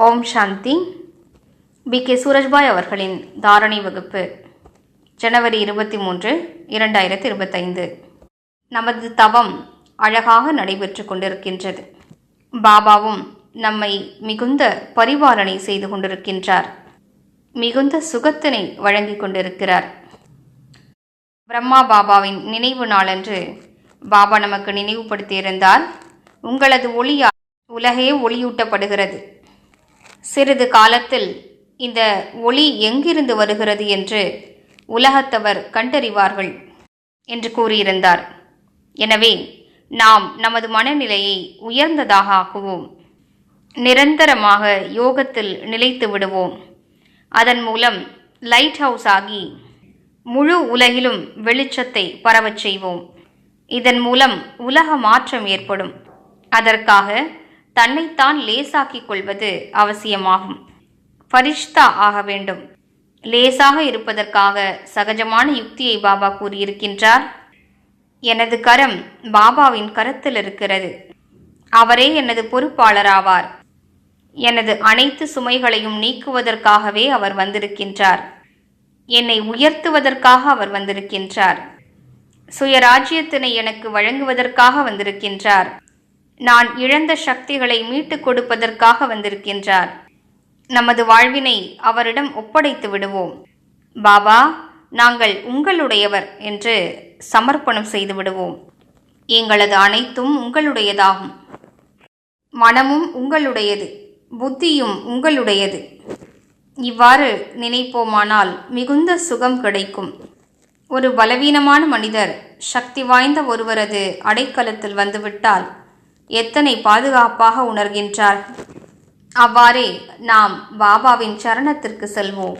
ஓம் சாந்தி. B.K. Surajbhai அவர்களின் தாரணை வகுப்பு ஜனவரி 23, 2025. நமது தவம் அழகாக நடைபெற்று கொண்டிருக்கின்றது. பாபாவும் நம்மை மிகுந்த பரிபாலனை செய்து கொண்டிருக்கின்றார். மிகுந்த சுகத்தினை வழங்கிக் கொண்டிருக்கிறார். பிரம்மா பாபாவின் நினைவு நாளன்று பாபா நமக்கு நினைவுபடுத்தியிருந்தார், உங்களது ஒளியால் உலகே ஒளியூட்டப்படுகிறது. சிறிது காலத்தில் இந்த ஒளி எங்கிருந்து வருகிறது என்று உலகத்தவர் கண்டறிவார்கள் என்று கூறியிருந்தார். எனவே நாம் நமது மனநிலையை உயர்ந்ததாக ஆக்குவோம். நிரந்தரமாக யோகத்தில் நிலைத்து விடுவோம். அதன் மூலம் லைட் ஹவுஸ் ஆகி முழு உலகிலும் வெளிச்சத்தை பரவச் செய்வோம். இதன் மூலம் உலக மாற்றம் ஏற்படும். அதற்காக தன்னைத்தான் லேசாக்கிக் கொள்வது அவசியமாகும். ஃபரிஷ்தா ஆக வேண்டும். லேசாக இருப்பதற்காக சகஜமான யுக்தியை பாபா கூறியிருக்கின்றார். எனது கரம் பாபாவின் கரத்தில் இருக்கிறது. அவரே எனது பொறுப்பாளராவார். எனது அனைத்து சுமைகளையும் நீக்குவதற்காகவே அவர் வந்திருக்கின்றார். என்னை உயர்த்துவதற்காக அவர் வந்திருக்கின்றார். சுயராஜ்யத்தினை எனக்கு வழங்குவதற்காக வந்திருக்கின்றார். நான் இழந்த சக்திகளை மீட்டுக் கொடுப்பதற்காக வந்திருக்கின்றார். நமது வாழ்வினை அவரிடம் ஒப்படைத்து விடுவோம். பாபா, நாங்கள் உங்களுடையவர் என்று சமர்ப்பணம் செய்து விடுவோம். எங்களது அனைத்தும் உங்களுடையதாகும். மனமும் உங்களுடையது, புத்தியும் உங்களுடையது. இவ்வாறு நினைப்போமானால் மிகுந்த சுகம் கிடைக்கும். ஒரு பலவீனமான மனிதர் சக்தி வாய்ந்த ஒருவரது அடைக்கலத்தில் வந்துவிட்டால் எத்தனை பாதுகாப்பாக உணர்கின்றார். அவ்வாறே நாம் பாபாவின் சரணத்திற்கு செல்வோம்.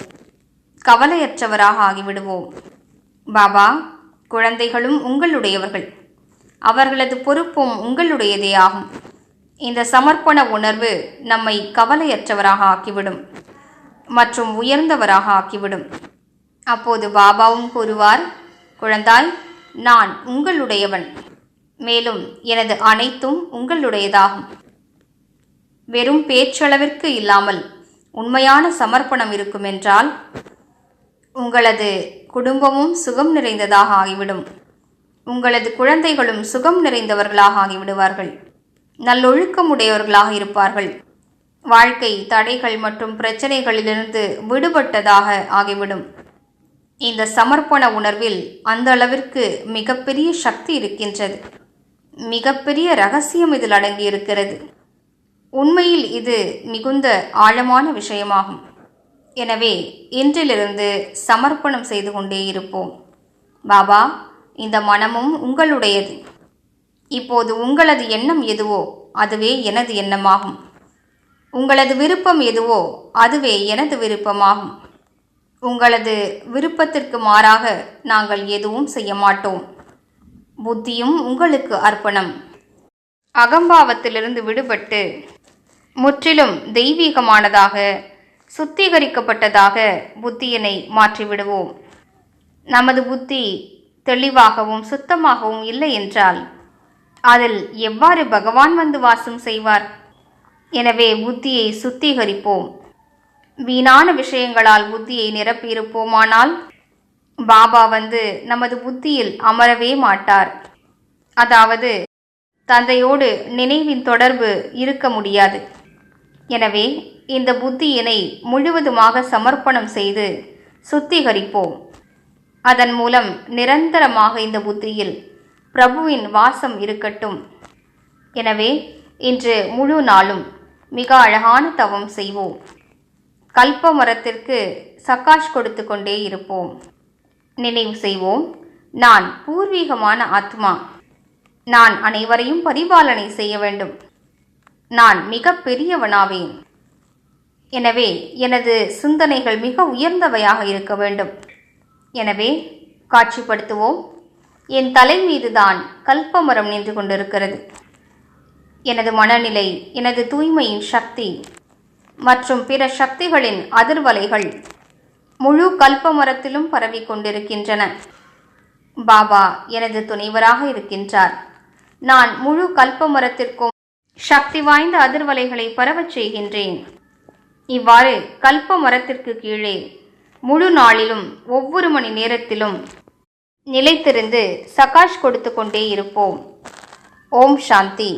கவலையற்றவராக ஆகிவிடுவோம். பாபா, குழந்தைகளும் உங்களுடையவர்கள், அவர்களது பொறுப்பும் உங்களுடையதே ஆகும். இந்த சமர்ப்பண உணர்வு நம்மை கவலையற்றவராக ஆக்கிவிடும் மற்றும் உயர்ந்தவராக ஆக்கிவிடும். அப்போது பாபாவும் கூறுவார், குழந்தாய், நான் உங்களுடையவன், மேலும் எனது அனைத்தும் உங்களுடையதாகும். வெறும் பேச்சளவிற்கு இல்லாமல் உண்மையான சமர்ப்பணம் இருக்குமென்றால் உங்களது குடும்பமும் சுகம் நிறைந்ததாக ஆகிவிடும். உங்களது குழந்தைகளும் சுகம் நிறைந்தவர்களாக ஆகிவிடுவார்கள். நல்லொழுக்கமுடையவர்களாக இருப்பார்கள். வாழ்க்கை தடைகள் மற்றும் பிரச்சனைகளிலிருந்து விடுபட்டதாக ஆகிவிடும். இந்த சமர்ப்பண உணர்வில் அந்த அளவிற்கு மிகப்பெரிய சக்தி இருக்கின்றது. மிகப்பெரிய ரகசியம் இதில் அடங்கி இருக்கிறது. உண்மையில் இது மிகுந்த ஆழமான விஷயமாகும். எனவே இன்றிலிருந்து சமர்ப்பணம் செய்து கொண்டே இருப்போம். பாபா, இந்த மனமும் உங்களுடையது. இப்போது உங்களது எண்ணம் எதுவோ அதுவே எனது எண்ணமாகும். உங்களது விருப்பம் எதுவோ அதுவே எனது விருப்பமாகும். உங்களது விருப்பத்திற்கு மாறாக நாங்கள் எதுவும் செய்ய மாட்டோம். புத்தியும் உங்களுக்கு அர்ப்பணம். அகம்பாவத்திலிருந்து விடுபட்டு முற்றிலும் தெய்வீகமானதாக சுத்திகரிக்கப்பட்டதாக புத்தியினை மாற்றிவிடுவோம். நமது புத்தி தெளிவாகவும் சுத்தமாகவும் இல்லை என்றால் அதில் எவ்வாறு பகவான் வந்து வாசம் செய்வார்? எனவே புத்தியை சுத்திகரிப்போம். வீணான விஷயங்களால் புத்தியை நிரப்பியிருப்போமானால் பாபா வந்து நமது புத்தியில் அமரவே மாட்டார். அதாவது தந்தையோடு நினைவின் தொடர்பு இருக்க முடியாது. எனவே இந்த புத்தியினை முழுவதுமாக சமர்ப்பணம் செய்து சுத்திகரிப்போம். அதன் மூலம் நிரந்தரமாக இந்த புத்தியில் பிரபுவின் வாசம் இருக்கட்டும். எனவே இன்று முழு நாளும் மிக அழகான தவம் செய்வோம். கல்ப மரத்திற்கு சகாஷ் கொடுத்து கொண்டே இருப்போம். நினைவு செய்வோம், நான் பூர்வீகமான ஆத்மா. நான் அனைவரையும் பரிபாலனை செய்ய வேண்டும். நான் மிக பெரியவனாவேன். எனவே எனது சிந்தனைகள் மிக உயர்ந்தவையாக இருக்க வேண்டும். எனவே காட்சிப்படுத்துவோம், என் தலை மீதுதான் கல்பமரம் நின்று கொண்டிருக்கிறது. எனது மனநிலை, எனது தூய்மையின் சக்தி மற்றும் பிற சக்திகளின் அதிர்வலைகள் முழு கல்பமரத்திலும் பரவி கொண்டிருக்கின்றன. பாபா எனது துணைவராக இருக்கின்றார். நான் முழு கல்பமரத்திற்கும் சக்தி வாய்ந்த அதிர்வலைகளை பரவச் செய்கின்றேன். இவ்வாறு கல்ப மரத்திற்கு கீழே முழு நாளிலும் ஒவ்வொரு மணி நேரத்திலும் நிலைத்திருந்து சகாஷ் கொடுத்து கொண்டே இருப்போம். ஓம் சாந்தி.